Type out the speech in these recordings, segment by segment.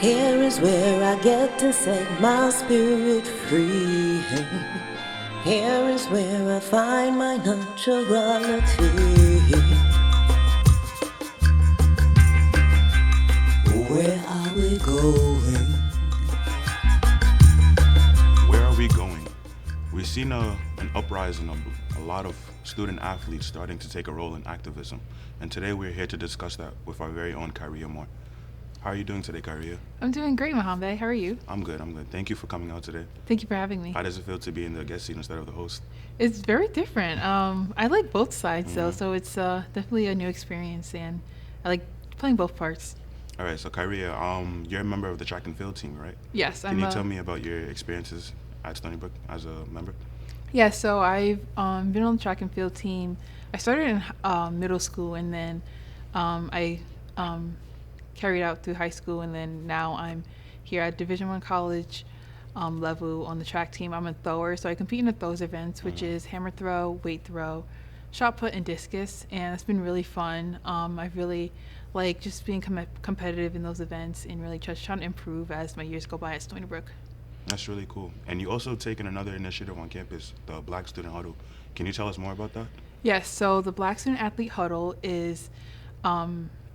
Here is where I get to set my spirit free. Here is where I find my naturality. Where are we going? Where are we going? We've seen an uprising of a lot of student athletes starting to take a role in activism. And today we're here to discuss that with our very own Kyria Moore. How are you doing today, Kyria? I'm doing great, Mahambe. How are you? I'm good. Thank you for coming out today. Thank you for having me. How does it feel to be in the guest seat instead of the host? It's very different. I like both sides, though, so it's definitely a new experience, and I like playing both parts. All right, so Kyria, you're a member of the track and field team, right? Yes, Can you tell me about your experiences at Stony Brook as a member? Yeah, so I've been on the track and field team. I started in middle school, and then I carried out through high school, and then now I'm here at Division I college level on the track team. I'm a thrower, so I compete in the throws events, which is hammer throw, weight throw, shot put, and discus, and it's been really fun. I really like just being competitive in those events and really just trying to improve as my years go by at Stony Brook. That's really cool. And you also taken another initiative on campus, the Black Student Huddle. Can you tell us more about that? Yes, so the Black Student Athlete Huddle is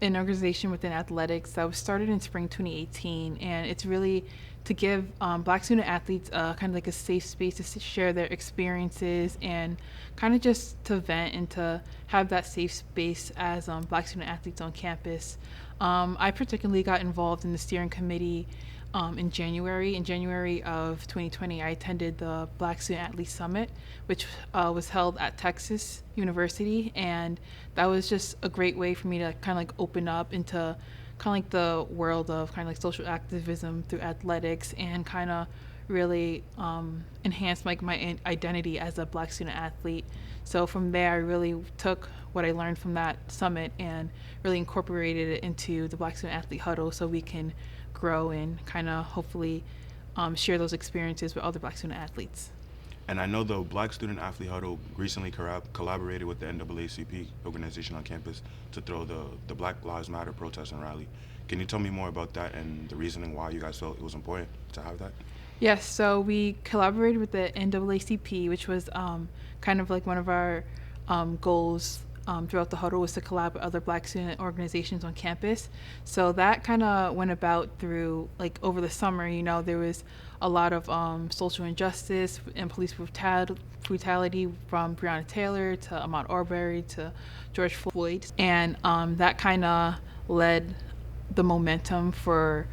an organization within athletics that was started in spring 2018, and it's really to give Black student athletes kind of like a safe space to share their experiences and kind of just to vent and to have that safe space as Black student athletes on campus. I particularly got involved in the steering committee in January. In January of 2020, I attended the Black Student Athlete Summit, which was held at Texas University, and that was just a great way for me to kind of like open up into kind of like the world of kind of like social activism through athletics and kind of really enhance like my identity as a Black student athlete. So from there, I really took what I learned from that summit and really incorporated it into the Black Student Athlete Huddle so we can grow and kind of hopefully share those experiences with other Black student athletes. And I know the Black Student Athlete Huddle recently collaborated with the NAACP organization on campus to throw the Black Lives Matter protest and rally. Can you tell me more about that and the reasoning why you guys felt it was important to have that? Yes, so we collaborated with the NAACP, which was kind of like one of our goals throughout the huddle was to collab with other Black student organizations on campus. So that kind of went about through like over the summer. You know, there was a lot of social injustice and police brutality from Breonna Taylor to Ahmaud Arbery to George Floyd, and that kind of led the momentum for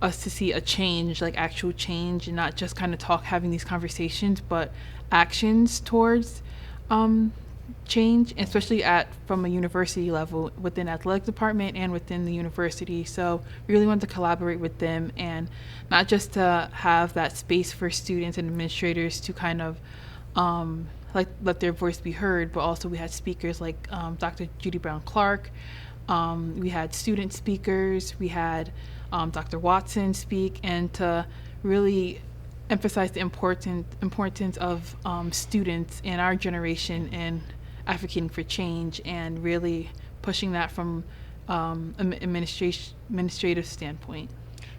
us to see a change, like actual change, and not just kind of having these conversations, but actions towards change, especially from a university level within athletic department and within the university. So we really wanted to collaborate with them and not just to have that space for students and administrators to kind of like let their voice be heard, but also we had speakers like Dr. Judy Brown Clark. We had student speakers. We had Dr. Watson speak, and to really emphasize the importance of students in our generation and advocating for change and really pushing that from an administrative standpoint.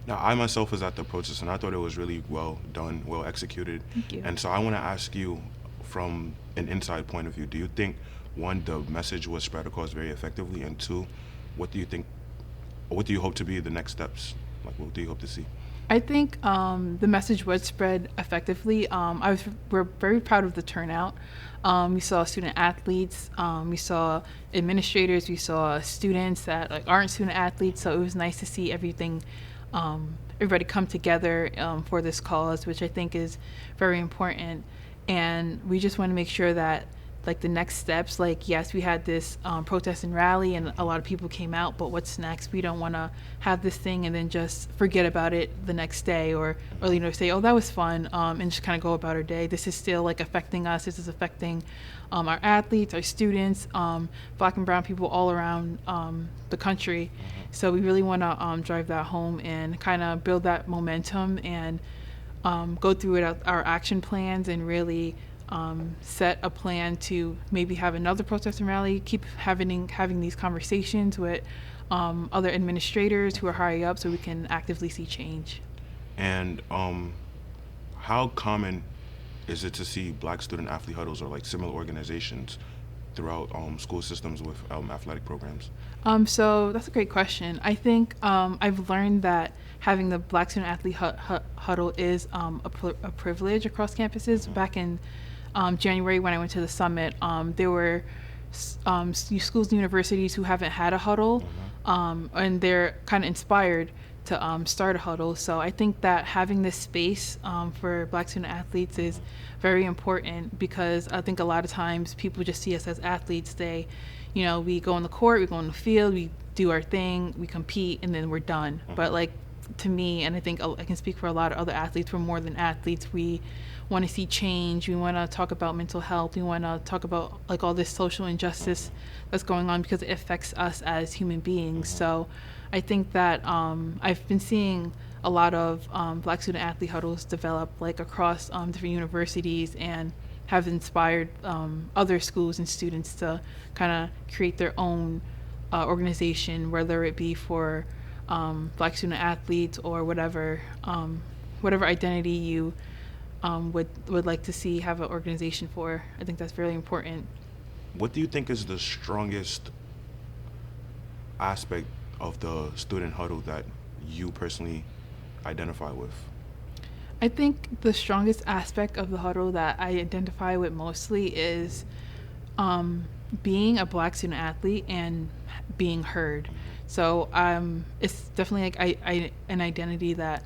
Now, I myself was at the protest, and I thought it was really well done, well executed. Thank you. And so I want to ask you, from an inside point of view, do you think, one, the message was spread across very effectively, and two, what do you hope to be the next steps? Like, what do you hope to see? I think the message was spread effectively. We're very proud of the turnout. We saw student athletes, we saw administrators, we saw students that like aren't student athletes. So it was nice to see everybody come together for this cause, which I think is very important. And we just want to make sure that like the next steps, like yes, we had this protest and rally and a lot of people came out, but what's next? We don't want to have this thing and then just forget about it the next day or you know, say, oh, that was fun, and just kind of go about our day. This is still like affecting us. This is affecting our athletes, our students, Black and brown people all around the country. So we really want to drive that home and kind of build that momentum and go through our action plans and really set a plan to maybe have another protest and rally, keep having these conversations with other administrators who are higher up, so we can actively see change. And how common is it to see Black student athlete huddles or like similar organizations throughout school systems with athletic programs? So that's a great question. I think I've learned that having the Black student athlete huddle is a privilege across campuses. Back in January when I went to the summit, there were schools and universities who haven't had a huddle, and they're kind of inspired to start a huddle. So I think that having this space for Black student athletes is very important, because I think a lot of times people just see us as athletes. We go on the court, we go on the field, we do our thing, we compete, and then we're done. But like, to me, and I think I can speak for a lot of other athletes, we're more than athletes. We want to see change. We want to talk about mental health. We want to talk about like all this social injustice that's going on, because it affects us as human beings. So I think that I've been seeing a lot of Black student athlete huddles develop like across different universities, and have inspired other schools and students to kind of create their own organization, whether it be for Black student athletes or whatever identity you would like to see have an organization for. I think that's really important. What do you think is the strongest aspect of the student huddle that you personally identify with? I think the strongest aspect of the huddle that I identify with mostly is being a Black student athlete and being heard. So it's definitely like an identity that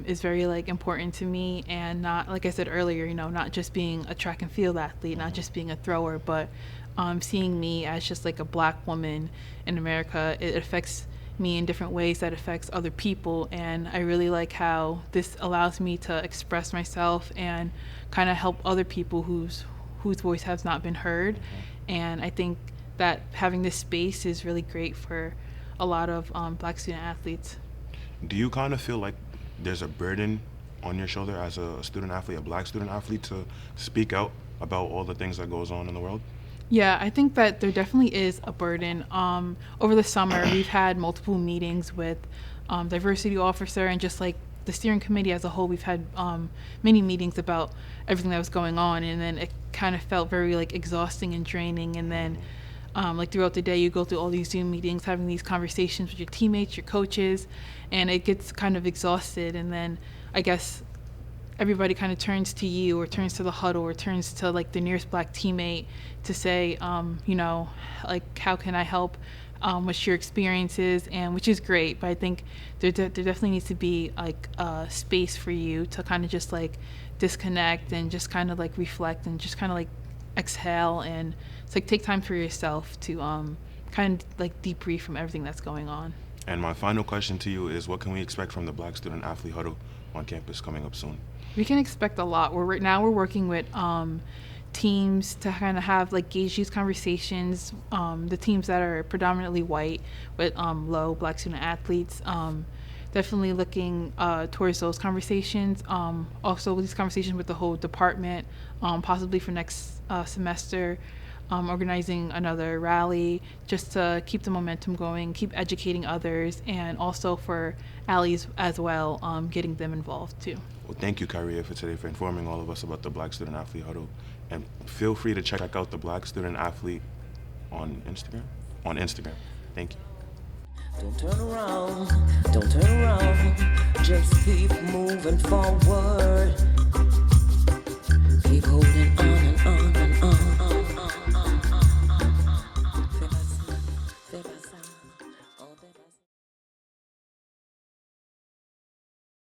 is very like important to me, and not, like I said earlier, not just being a track and field athlete, not just being a thrower, but seeing me as just like a Black woman in America. It affects me in different ways that affects other people, and I really like how this allows me to express myself and kind of help other people whose voice has not been heard. And I think that having this space is really great for a lot of Black student athletes. Do you kind of feel like there's a burden on your shoulder as a student athlete, a Black student athlete, to speak out about all the things that goes on in the world? Yeah, I think that there definitely is a burden. Over the summer, we've had multiple meetings with diversity officer, and just like the steering committee as a whole, we've had many meetings about everything that was going on, and then it kind of felt very like exhausting and draining. And then like throughout the day, you go through all these Zoom meetings, having these conversations with your teammates, your coaches, and it gets kind of exhausted. And then I guess everybody kind of turns to you, or turns to the huddle, or turns to like the nearest Black teammate to say, like, how can I help? What's your experiences? And which is great, but I think there definitely needs to be like a space for you to kind of just like disconnect and just kind of like reflect and just kind of like exhale, and it's like take time for yourself to kind of like debrief from everything that's going on. And my final question to you is, what can we expect from the Black student athlete huddle on campus coming up soon? We can expect a lot. We're working with teams to kind of have like gauge these conversations. The teams that are predominantly white with low Black student athletes, definitely looking towards those conversations. Also these conversations with the whole department, possibly for next semester. Organizing another rally just to keep the momentum going, keep educating others, and also for allies as well, getting them involved too. Well, thank you, Kyria, for today, for informing all of us about the Black Student Athlete Huddle. And feel free to check out the Black Student Athlete on Instagram. Thank you. Don't turn around, just keep moving forward.